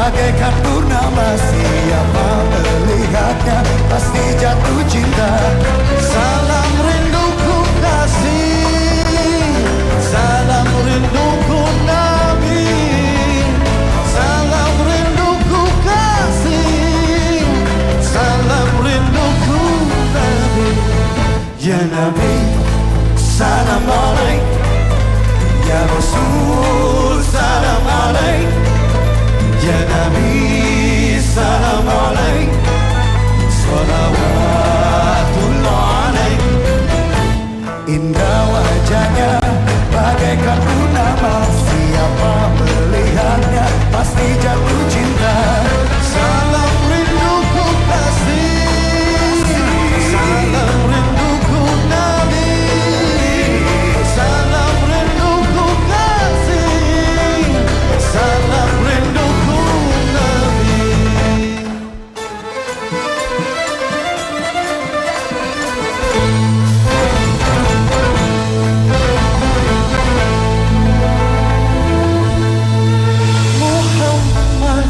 bagaikan purnama, siapa melihatnya pasti jatuh cinta. Salam rinduku kasih, salam rinduku Nabi, salam rinduku kasih, salam rinduku Nabi. Ya Nabi, salam alaik. Ya Rasul, salam alaik. Ya Nabi, salam alaik. Salawatullah alaik. Indah wajahnya bagaikan purnama, siapa melihatnya pasti jatuh cinta. Salam rinduku kasih, salam rinduku Nabi, salam rinduku kasih, salam rinduku Nabi. Muhammad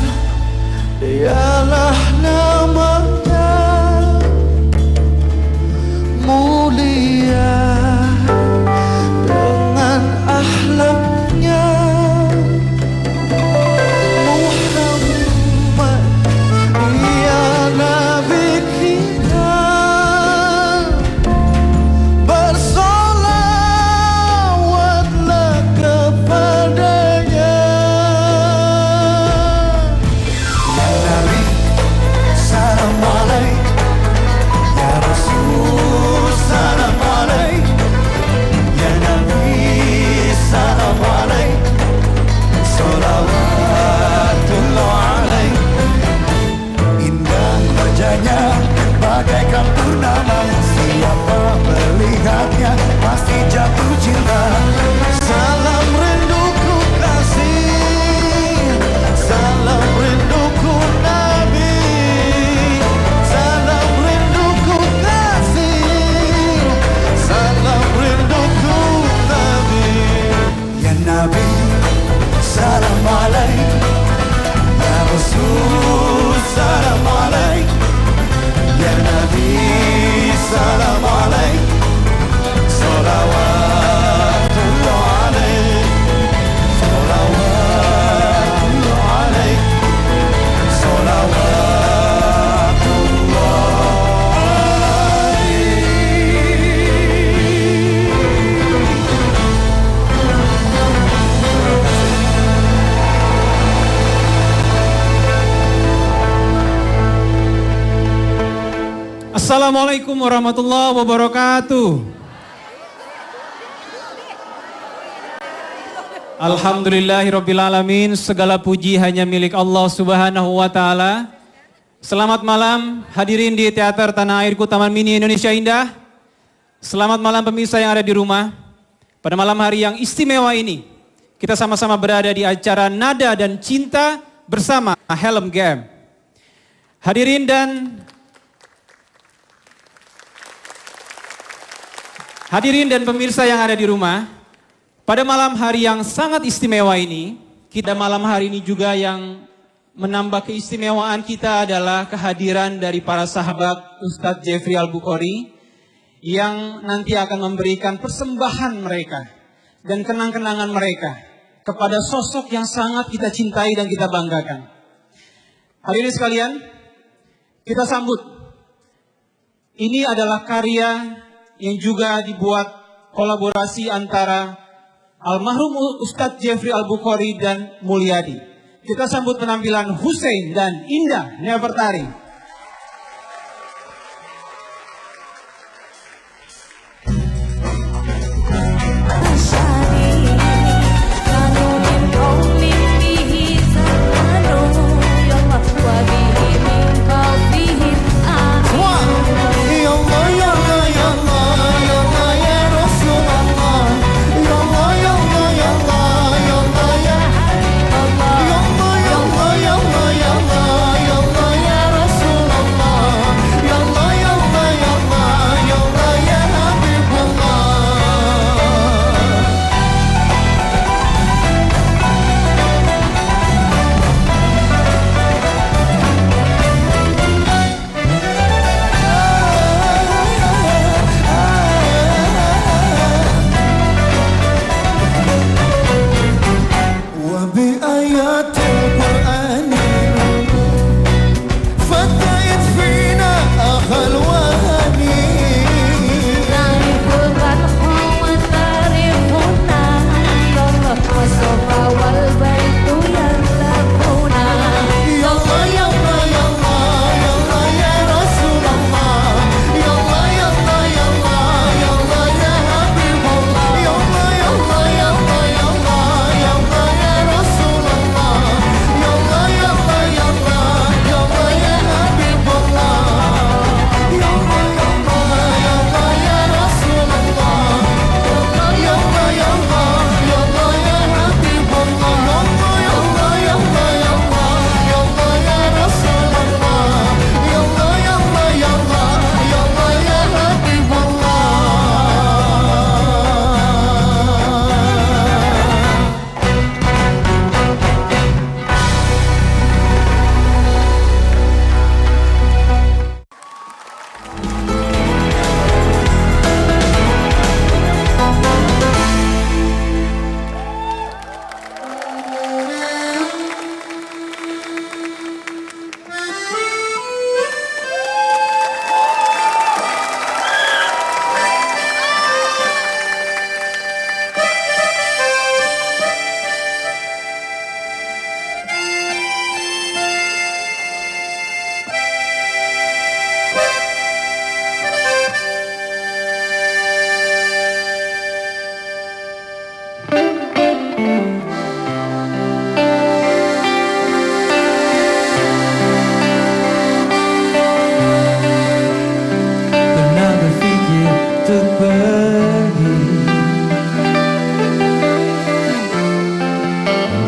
dialah namanya, mulia dengan akhlaknya. Muhammad dia Nabi kita, bersolawatlah kepadanya. Ya Nabi, salam alaik. Ya Rasul, salam alaik. Ya Nabi, salam alaik. Salawatullah alaik. Indah wajahnya bagaikan purnama, siapa melihatnya pasti jatuh cinta. Salam rinduku kasih, salam rinduku Nabi, salam rinduku kasih, salam rinduku Nabi. Ya Nabi, salam alaik. Ya Rasul, salam alaik. Ya Nabi, salam alaik. Salawatullah alaik. Salawatullah alaik. Salawatullah alaik. Assalamualaikum warahmatullahi wabarakatuh. Alhamdulillahirrabbilalamin. Segala puji hanya milik Allah subhanahu wa ta'ala. Selamat malam hadirin di Teater Tanah Airku Taman Mini Indonesia Indah. Selamat malam pemirsa yang ada di rumah. Pada malam hari yang istimewa ini, kita sama-sama berada di acara Nada dan Cinta bersama Helm Game. Hadirin dan pemirsa yang ada di rumah, pada malam hari yang sangat istimewa ini, Kita malam hari ini juga yang menambah keistimewaan kita adalah kehadiran dari para sahabat Ustadz Jeffrey Al-Bukhari yang nanti akan memberikan persembahan mereka dan kenang-kenangan mereka kepada sosok yang sangat kita cintai dan kita banggakan. Hadirin sekalian, kita sambut. Ini adalah karya yang juga dibuat kolaborasi antara almarhum Ustadz Jeffrey Al-Bukhari dan Mulyadi. Kita sambut penampilan Hussein dan Indah Nevertari.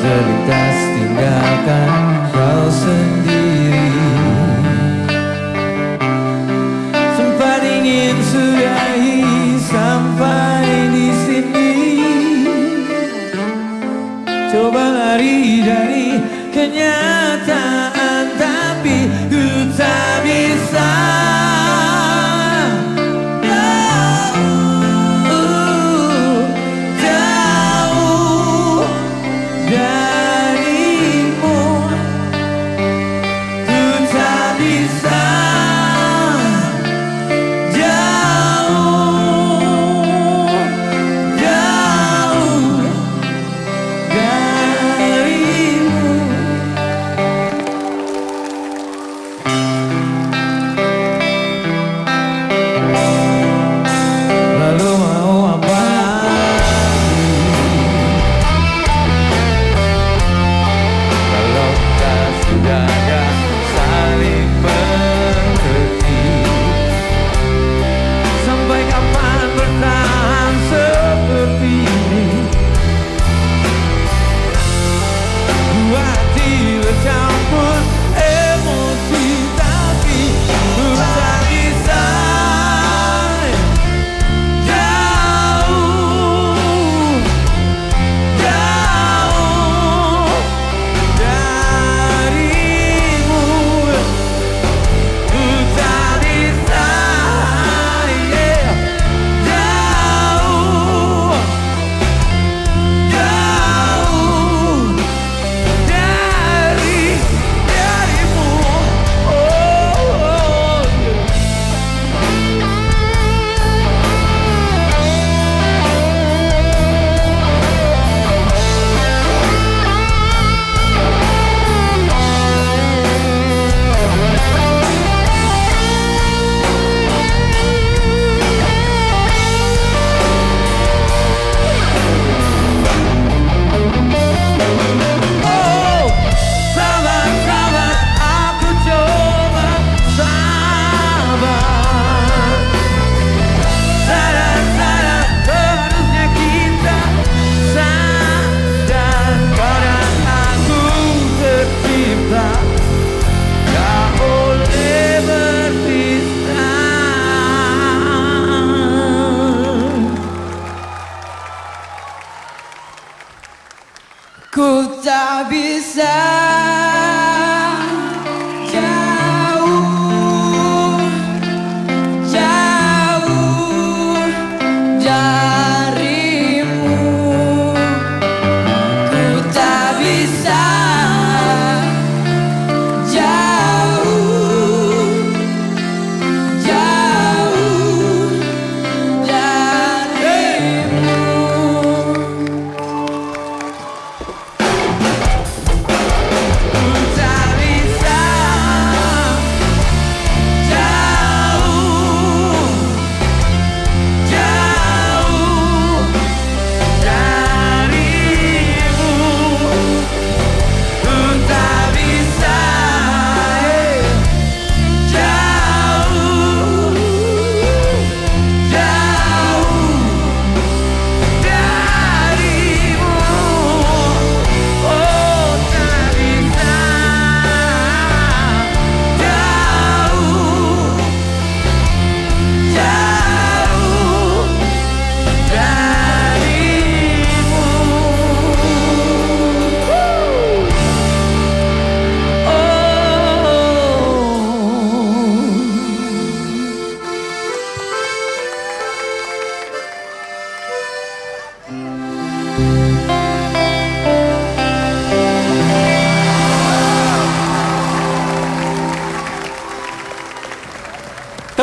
Terlintas tinggalkan kau sendiri. Sempat ingin sudahi sampai di sini. Coba lari dari kenyataan, tapi ku tak bisa.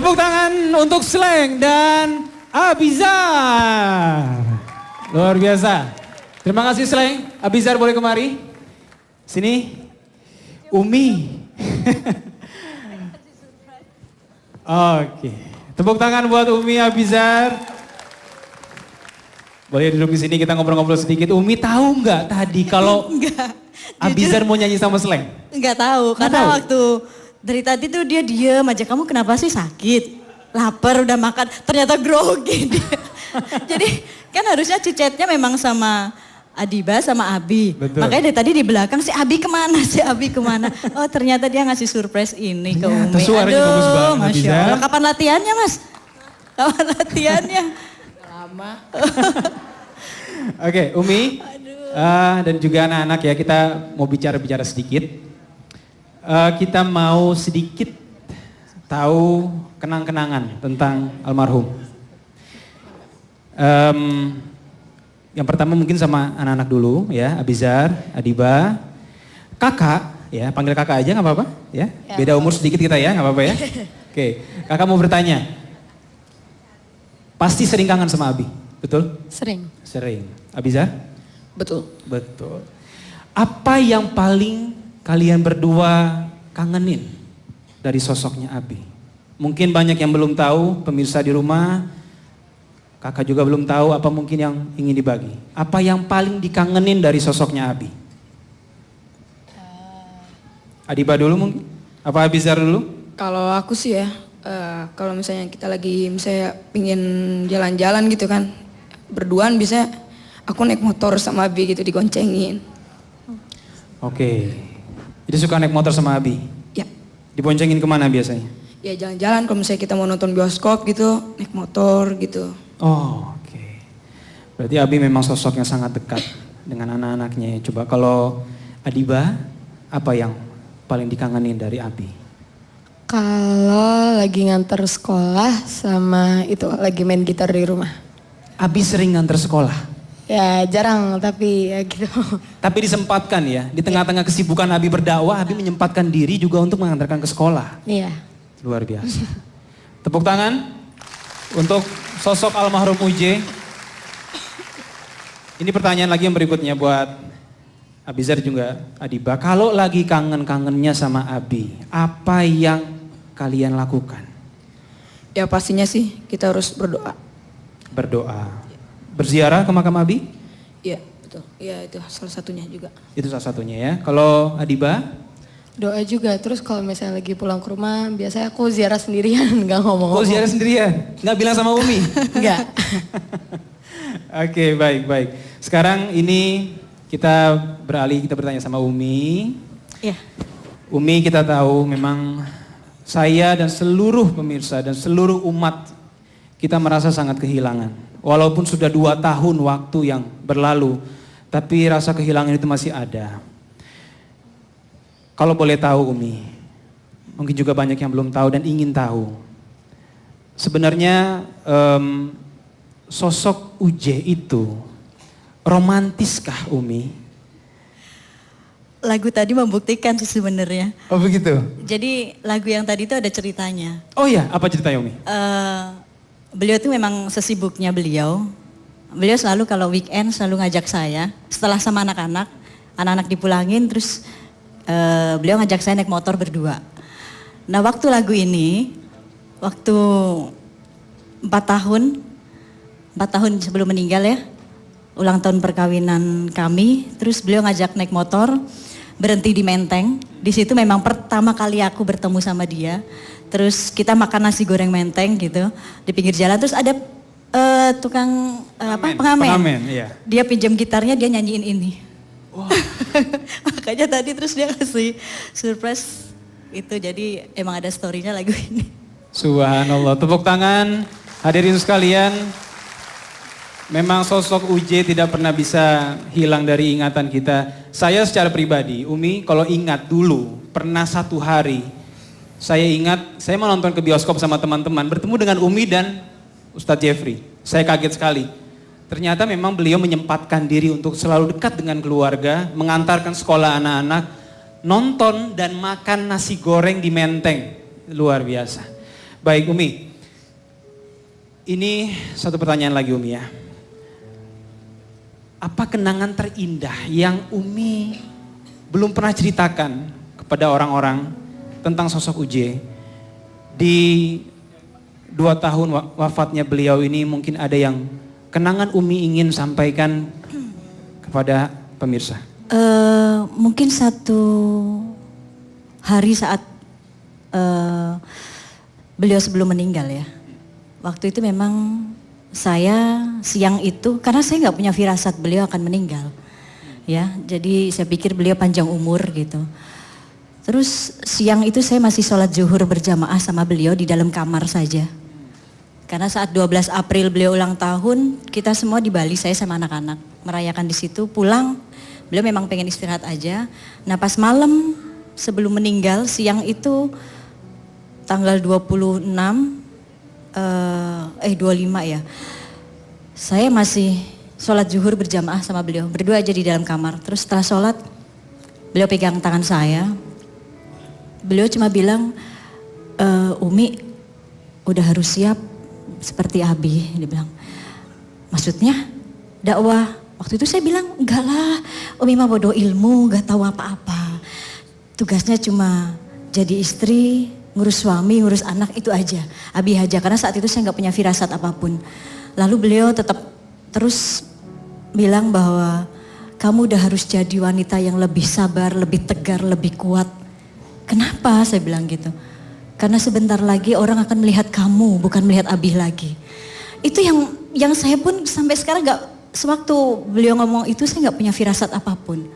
Tepuk tangan untuk Sleng dan Abizar. Luar biasa. Terima kasih Sleng. Abizar boleh kemari. Sini. Umi. Oke. Tepuk tangan buat Umi Abizar. Boleh duduk di sini kita ngobrol-ngobrol sedikit. Umi tahu nggak tadi kalau Enggak. Abizar mau nyanyi sama Sleng? Enggak tahu, Nggak karena tahu? waktu dari tadi tuh dia diem aja. Kamu kenapa sih sakit? Lapar udah makan, ternyata grogi dia. Jadi kan harusnya cicetnya memang sama Adiba sama Abi. Betul. Makanya dari tadi di belakang si Abi kemana, si Abi kemana. Oh ternyata dia ngasih surprise ini ke Ternyata Umi. suaranya bagus banget, Masya Abizar. Allah. Kapan latihannya Mas? Kapan latihannya? Oke, Umi dan juga anak-anak ya, kita mau bicara-bicara sedikit. Kita mau sedikit tahu kenang-kenangan tentang almarhum. Yang pertama mungkin sama anak-anak dulu ya, Abizar, Adiba, kakak ya, panggil kakak aja nggak apa-apa ya. Beda umur sedikit kita ya, nggak apa-apa ya. Oke, kakak mau bertanya. Pasti sering kangen sama Abi, betul? Sering. Sering. Abizar? Betul. Betul. Apa yang paling kalian berdua kangenin dari sosoknya Abi? Mungkin banyak yang belum tahu, pemirsa di rumah, kakak juga belum tahu, apa mungkin yang ingin dibagi? Apa yang paling dikangenin dari sosoknya Abi? Adiba dulu mungkin? Apa Abizar dulu? Kalau aku sih ya, kalau misalnya kita lagi misalnya pingin jalan-jalan gitu kan, berduaan bisa aku naik motor sama Abi gitu digoncengin. Oke. Jadi suka naik motor sama Abi? Ya, Diboncengin kemana biasanya? ya jalan-jalan kalau misalnya kita mau nonton bioskop gitu, naik motor gitu. Oh, oke. Berarti Abi memang sosok yang sangat dekat dengan anak-anaknya. Coba kalau Adiba, apa yang paling dikangenin dari Abi? Kalau lagi nganter sekolah sama itu lagi main gitar di rumah. Abi sering nganter sekolah, Ya jarang tapi ya gitu. tapi disempatkan ya. Di tengah-tengah kesibukan Abi berdakwah, Abi menyempatkan diri juga untuk mengantarkan ke sekolah. Iya. Luar biasa. Tepuk tangan untuk sosok almarhum Uje. Ini pertanyaan lagi yang berikutnya buat Abizar juga Adiba. Kalau lagi kangen-kangennya sama Abi, apa yang kalian lakukan? Ya pastinya sih kita harus berdoa. Berdoa. Berziarah ke makam Abi? Iya betul, iya itu salah satunya juga. Itu salah satunya ya. Kalau Adiba? Doa juga. Terus kalau misalnya lagi pulang ke rumah biasanya aku ziarah sendirian nggak ngomong-ngomong. Oh ziarah sendirian? Nggak bilang sama Umi? Enggak. Oke, baik. Sekarang ini kita beralih, kita bertanya sama Umi. Iya. Umi, kita tahu memang saya dan seluruh pemirsa dan seluruh umat kita merasa sangat kehilangan. Walaupun sudah 2 tahun waktu yang berlalu, tapi rasa kehilangan itu masih ada. Kalau boleh tahu Umi, mungkin juga banyak yang belum tahu dan ingin tahu. Sebenarnya sosok Uje itu romantiskah Umi? Lagu tadi membuktikan sih sebenarnya. Oh begitu? Jadi lagu yang tadi itu ada ceritanya. Oh iya, apa ceritanya Umi? Beliau tuh memang sesibuknya beliau. Beliau selalu kalau weekend selalu ngajak saya. Setelah sama anak-anak dipulangin terus beliau ngajak saya naik motor berdua. Nah waktu lagu ini, waktu 4 tahun sebelum meninggal ya, ulang tahun perkawinan kami, terus beliau ngajak naik motor, berhenti di Menteng. Di situ memang pertama kali aku bertemu sama dia. Terus kita makan nasi goreng Menteng gitu di pinggir jalan. Terus ada tukang pengamen. Pengamen, iya. Dia pinjam gitarnya, dia nyanyiin ini. Wow. Makanya tadi terus dia kasih surprise itu. Jadi emang ada storynya lagu ini. Subhanallah, tepuk tangan hadirin sekalian. Memang sosok Uje tidak pernah bisa hilang dari ingatan kita. Saya secara pribadi, Umi kalau ingat dulu pernah satu hari saya ingat saya mau nonton ke bioskop sama teman-teman, bertemu dengan Umi dan Ustadz Jeffrey. Saya kaget sekali. Ternyata memang beliau menyempatkan diri untuk selalu dekat dengan keluarga, mengantarkan sekolah anak-anak, nonton dan makan nasi goreng di Menteng. Luar biasa. Baik Umi, ini satu pertanyaan lagi Umi ya. Apa kenangan terindah yang Umi belum pernah ceritakan kepada orang-orang tentang sosok Uje? Di 2 tahun wafatnya beliau ini mungkin ada yang kenangan Umi ingin sampaikan kepada pemirsa. Mungkin satu hari saat beliau sebelum meninggal ya. Waktu itu memang saya siang itu, karena saya nggak punya firasat beliau akan meninggal. Ya, jadi saya pikir beliau panjang umur gitu. Terus siang itu saya masih sholat zuhur berjamaah sama beliau di dalam kamar saja. Karena saat 12 April beliau ulang tahun, kita semua di Bali, saya sama anak-anak merayakan di situ. Pulang, beliau memang pengen istirahat aja. Nah pas malam sebelum meninggal, siang itu tanggal 25 ya. Saya masih sholat zuhur berjamaah sama beliau, berdua aja di dalam kamar. Terus setelah sholat, beliau pegang tangan saya. Beliau cuma bilang, Umi udah harus siap seperti Abi, dia bilang. Maksudnya dakwah. Waktu itu saya bilang, enggak lah, Umi mah bodoh ilmu, gak tahu apa-apa. Tugasnya cuma jadi istri, ngurus suami, ngurus anak, itu aja. Abi aja, karena saat itu saya gak punya firasat apapun. Lalu beliau tetap terus bilang bahwa kamu udah harus jadi wanita yang lebih sabar, lebih tegar, lebih kuat. Kenapa saya bilang gitu? Karena sebentar lagi orang akan melihat kamu, bukan melihat Abi lagi. Itu yang saya pun sampai sekarang gak, sewaktu beliau ngomong itu saya gak punya firasat apapun.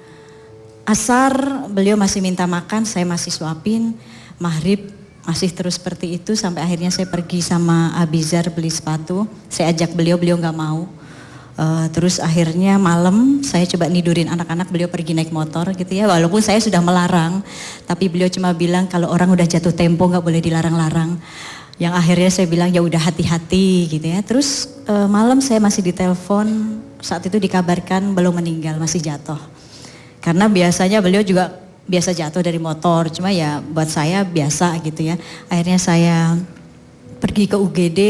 Asar beliau masih minta makan, saya masih suapin. Maghrib masih terus seperti itu sampai akhirnya saya pergi sama Abizar beli sepatu. Saya ajak beliau gak mau. Terus akhirnya malam saya coba nidurin anak-anak, beliau pergi naik motor gitu ya. Walaupun saya sudah melarang, tapi beliau cuma bilang kalau orang udah jatuh tempo gak boleh dilarang-larang. Yang akhirnya saya bilang ya udah hati-hati gitu ya. Terus malam saya masih ditelepon, saat itu dikabarkan belum meninggal, masih jatuh. Karena biasanya beliau juga biasa jatuh dari motor, cuma ya buat saya biasa gitu ya. Akhirnya saya pergi ke UGD.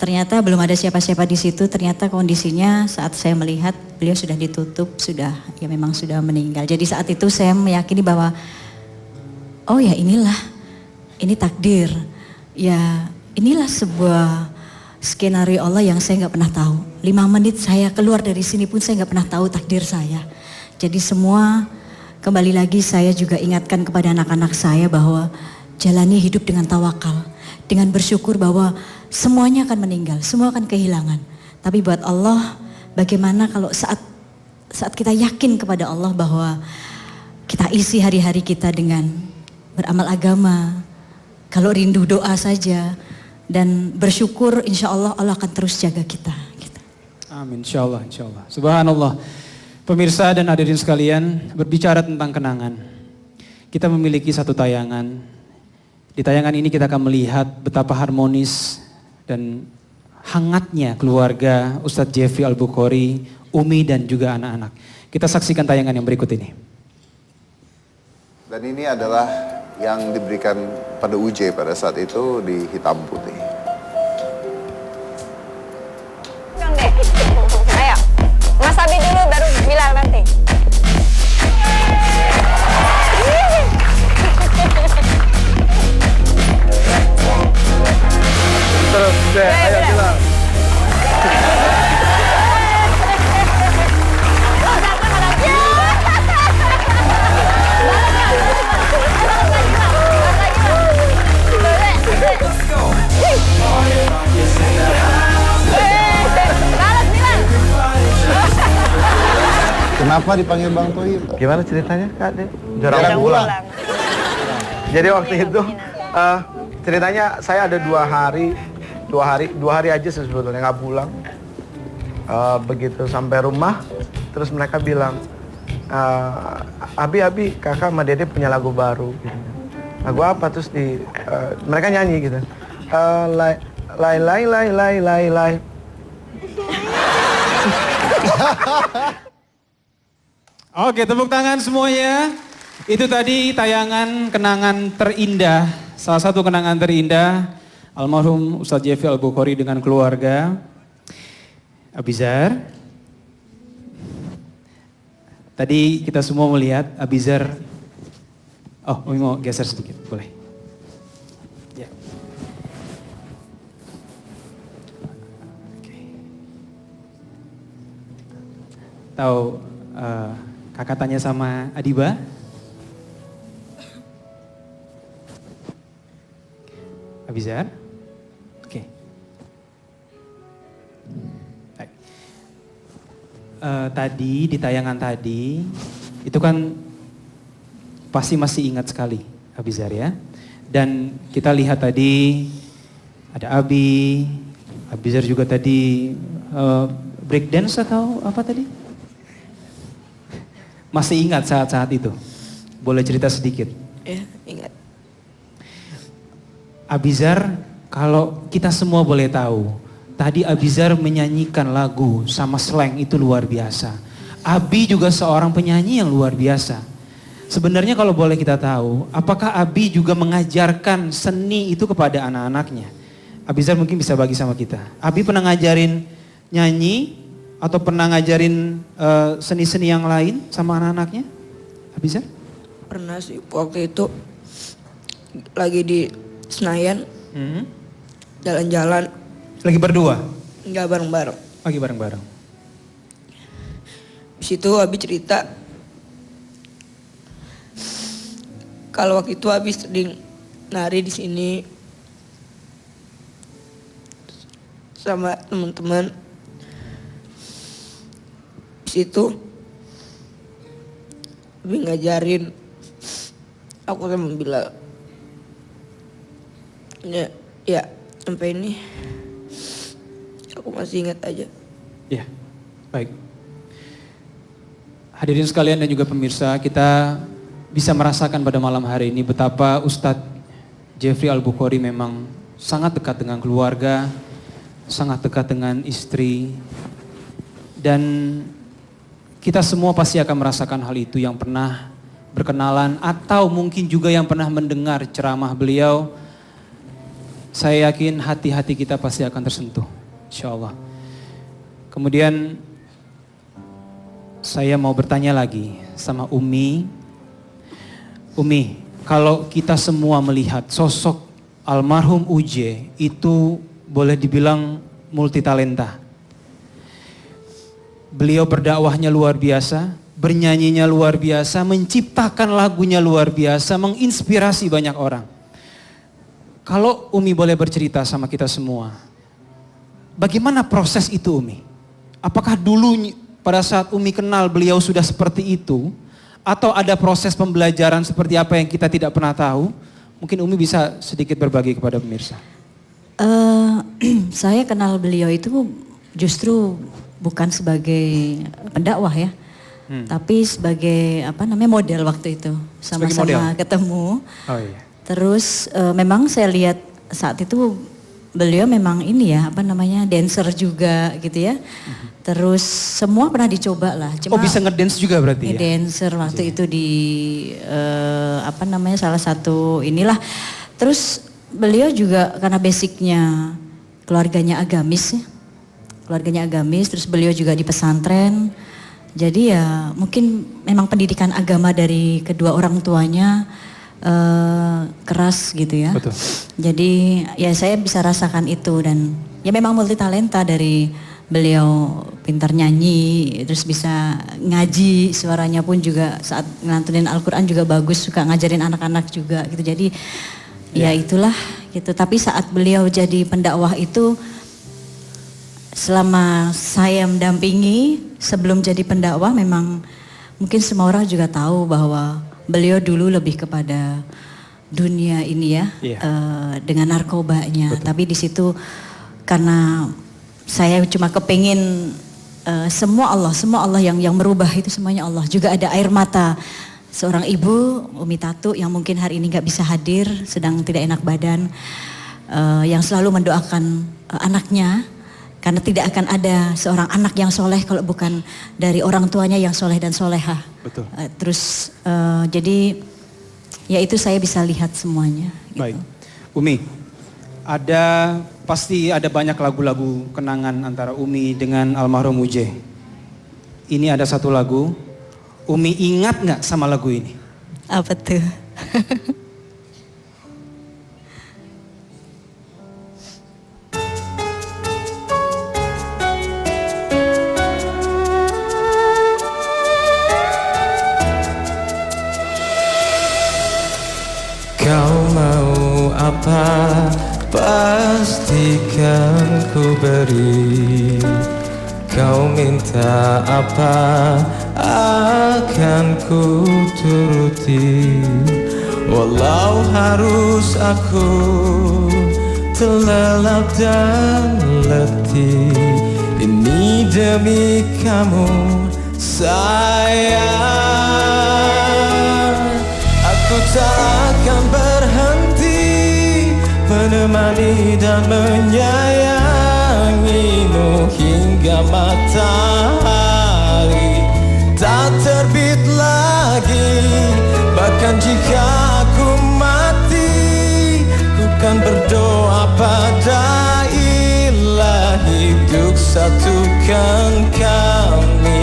Ternyata belum ada siapa-siapa di situ. Ternyata kondisinya saat saya melihat beliau sudah ditutup, sudah ya memang sudah meninggal. Jadi saat itu saya meyakini bahwa oh ya inilah, ini takdir. Ya inilah sebuah skenario Allah yang saya nggak pernah tahu. 5 menit saya keluar dari sini pun saya nggak pernah tahu takdir saya. Jadi semua kembali lagi saya juga ingatkan kepada anak-anak saya bahwa jalani hidup dengan tawakal. Dengan bersyukur bahwa semuanya akan meninggal, semua akan kehilangan. Tapi buat Allah, bagaimana kalau saat kita yakin kepada Allah bahwa kita isi hari-hari kita dengan beramal agama, kalau rindu doa saja, dan bersyukur insya Allah Allah akan terus jaga kita. Amin, insya Allah, insya Allah. Subhanallah. Pemirsa dan hadirin sekalian, berbicara tentang kenangan. Kita memiliki satu tayangan. Di tayangan ini kita akan melihat betapa harmonis dan hangatnya keluarga Ustadz Jeffrey Al-Bukhari, Umi dan juga anak-anak. Kita saksikan tayangan yang berikut ini. Dan ini adalah yang diberikan pada Uje pada saat itu di hitam putih. Ayo, Mas Abi dulu baru bilang nanti. Terus deh, ayo bilang. Kenapa dipanggil Bang Tohib? Gimana ceritanya Kak? Jarang pulang. Jadi waktu itu ceritanya saya ada 2 hari aja sebetulnya nggak pulang. Begitu sampai rumah, terus mereka bilang, Abi, kakak sama Dede punya lagu baru. Gitu. Lagu apa? Terus mereka nyanyi gitu. Lai. Oke, tepuk tangan semuanya. Itu tadi tayangan kenangan terindah salah satu kenangan terindah almarhum Ustadz Jeffrey Al-Bukhari dengan keluarga. Abizar. Tadi kita semua melihat Abizar. Oh, Umi mau geser sedikit, boleh. Ya. Oke. Tahu kakak tanya sama Adiba? Abizar? Oke. Baik. Tadi di tayangan tadi itu kan pasti masih ingat sekali Abizar ya. Dan kita lihat tadi ada Abizar juga tadi break dance atau apa tadi? Masih ingat saat-saat itu? Boleh cerita sedikit? Ya, ingat. Abizar, kalau kita semua boleh tahu, tadi Abizar menyanyikan lagu sama slang itu luar biasa. Abi juga seorang penyanyi yang luar biasa. Sebenarnya kalau boleh kita tahu, apakah Abi juga mengajarkan seni itu kepada anak-anaknya? Abizar mungkin bisa bagi sama kita. Abi pernah ngajarin nyanyi atau pernah ngajarin seni-seni yang lain sama anak-anaknya? Abizar? Pernah sih waktu itu lagi di Senayan, jalan-jalan. Lagi berdua? Enggak bareng-bareng. Lagi bareng-bareng. Di situ Abi cerita kalau waktu itu Abi sering nari di sini sama teman-teman. Di situ Abi ngajarin aku sama Bilal. Ya, sampai ini aku masih ingat aja. Ya, baik. Hadirin sekalian dan juga pemirsa, kita bisa merasakan pada malam hari ini betapa Ustadz Jeffrey Al-Bukhari memang sangat dekat dengan keluarga, sangat dekat dengan istri, dan kita semua pasti akan merasakan hal itu yang pernah berkenalan atau mungkin juga yang pernah mendengar ceramah beliau. Saya yakin hati-hati kita pasti akan tersentuh, insya Allah. Kemudian saya mau bertanya lagi sama Umi. Umi, kalau kita semua melihat sosok almarhum Uje itu boleh dibilang multitalenta. Beliau berdakwahnya luar biasa, bernyanyinya luar biasa, menciptakan lagunya luar biasa, menginspirasi banyak orang. Kalau Umi boleh bercerita sama kita semua, bagaimana proses itu Umi? Apakah dulu pada saat Umi kenal beliau sudah seperti itu? Atau ada proses pembelajaran seperti apa yang kita tidak pernah tahu? Mungkin Umi bisa sedikit berbagi kepada pemirsa. Saya kenal beliau itu justru bukan sebagai pendakwah ya. Tapi sebagai model waktu itu. Sama-sama ketemu. Oh iya. Terus memang saya lihat saat itu beliau memang dancer juga gitu ya. Terus semua pernah dicoba lah. Cuma, bisa ngedance juga berarti ya? Dancer waktu itu di salah satu inilah. Terus beliau juga karena basicnya keluarganya agamis ya. Keluarganya agamis, terus beliau juga di pesantren. Jadi ya mungkin memang pendidikan agama dari kedua orang tuanya keras gitu ya. Betul. Jadi ya saya bisa rasakan itu dan ya memang multi talenta dari beliau, pintar nyanyi, terus bisa ngaji, suaranya pun juga saat ngelantunin Al-Quran juga bagus, suka ngajarin anak-anak juga gitu. Jadi ya itulah gitu. Tapi saat beliau jadi pendakwah itu selama saya mendampingi sebelum jadi pendakwah memang mungkin semua orang juga tahu bahwa beliau dulu lebih kepada dunia ini ya, dengan narkobanya. Betul. Tapi di situ karena saya cuma kepingin semua Allah yang merubah itu semuanya Allah. Juga ada air mata seorang ibu Umi Tatu yang mungkin hari ini nggak bisa hadir, sedang tidak enak badan, yang selalu mendoakan anaknya. Karena tidak akan ada seorang anak yang soleh kalau bukan dari orang tuanya yang soleh dan solehah. Betul. Terus jadi yaitu saya bisa lihat semuanya. Gitu. Baik. Umi, pasti ada banyak lagu-lagu kenangan antara Umi dengan almarhum Uje. Ini ada satu lagu, Umi ingat nggak sama lagu ini? Apa tuh? Kau mau apa, pastikan ku beri. Kau minta apa, akan ku turuti. Walau harus aku terlelap dan letih, ini demi kamu sayang. Aku tak akan berhenti menemani dan menyayangimu hingga matahari tak terbit lagi. Bahkan jika aku mati, ku kan berdoa pada Ilahi untuk satukan kami.